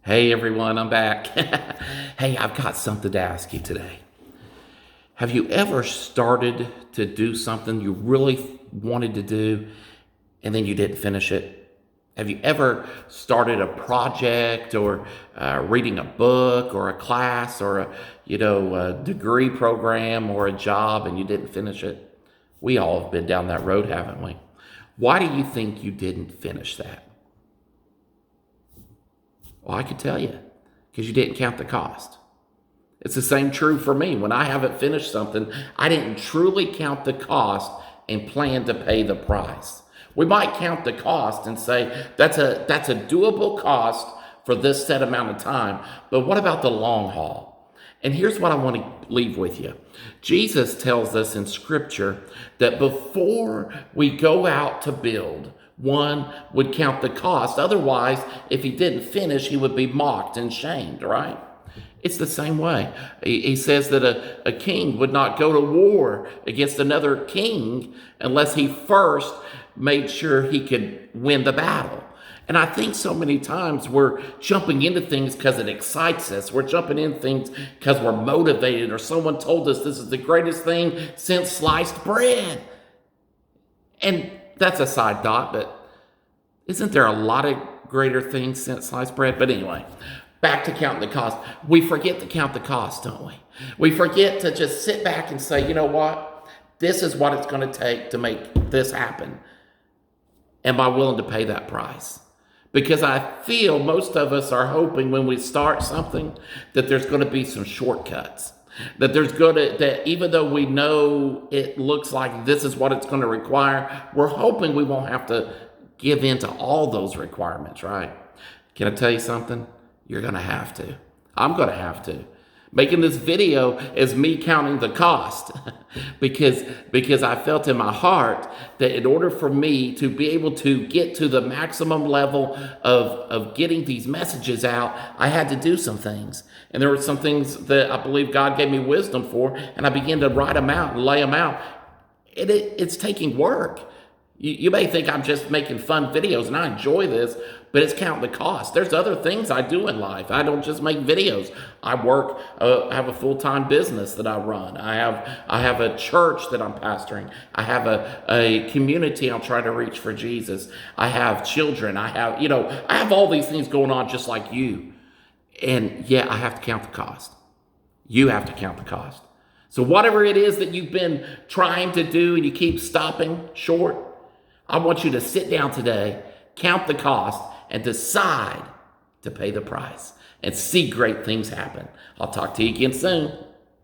Hey everyone, I'm back. Hey, I've got something to ask you today. Have you ever started to do something you really wanted to do and then you didn't finish it? Have you ever started a project or reading a book or a class or a degree program or a job and you didn't finish it? We all have been down that road, haven't we? Why do you think you didn't finish that? Well, I could tell you, because you didn't count the cost. It's the same true for me. When I haven't finished something, I didn't truly count the cost and plan to pay the price. We might count the cost and say that's a doable cost for this set amount of time, but what about the long haul? And here's what I want to leave with you. Jesus tells us in Scripture that before we go out to build, one would count the cost. Otherwise, if he didn't finish, he would be mocked and shamed, right? It's the same way. He says that a king would not go to war against another king unless he first made sure he could win the battle. And I think so many times we're jumping into things because it excites us. We're jumping in things because we're motivated or someone told us this is the greatest thing since sliced bread. And that's a side thought, but isn't there a lot of greater things since sliced bread? But anyway, back to counting the cost. We forget to count the cost, don't we? We forget to just sit back and say, you know what? This is what it's going to take to make this happen. Am I willing to pay that price? Because I feel most of us are hoping when we start something that there's going to be some shortcuts. That even though we know it looks like this is what it's going to require, we're hoping we won't have to give in to all those requirements, right? Can I tell you something? You're going to have to. I'm going to have to. Making this video is me counting the cost because I felt in my heart that in order for me to be able to get to the maximum level of getting these messages out, I had to do some things. And there were some things that I believe God gave me wisdom for, and I began to write them out and lay them out. It's taking work. You may think I'm just making fun videos, and I enjoy this, but it's counting the cost. There's other things I do in life. I don't just make videos. I work, I have a full-time business that I run. I have a church that I'm pastoring. I have a community I'm trying to reach for Jesus. I have children. I have all these things going on just like you. And yeah, I have to count the cost. You have to count the cost. So whatever it is that you've been trying to do and you keep stopping short, I want you to sit down today, count the cost, and decide to pay the price and see great things happen. I'll talk to you again soon.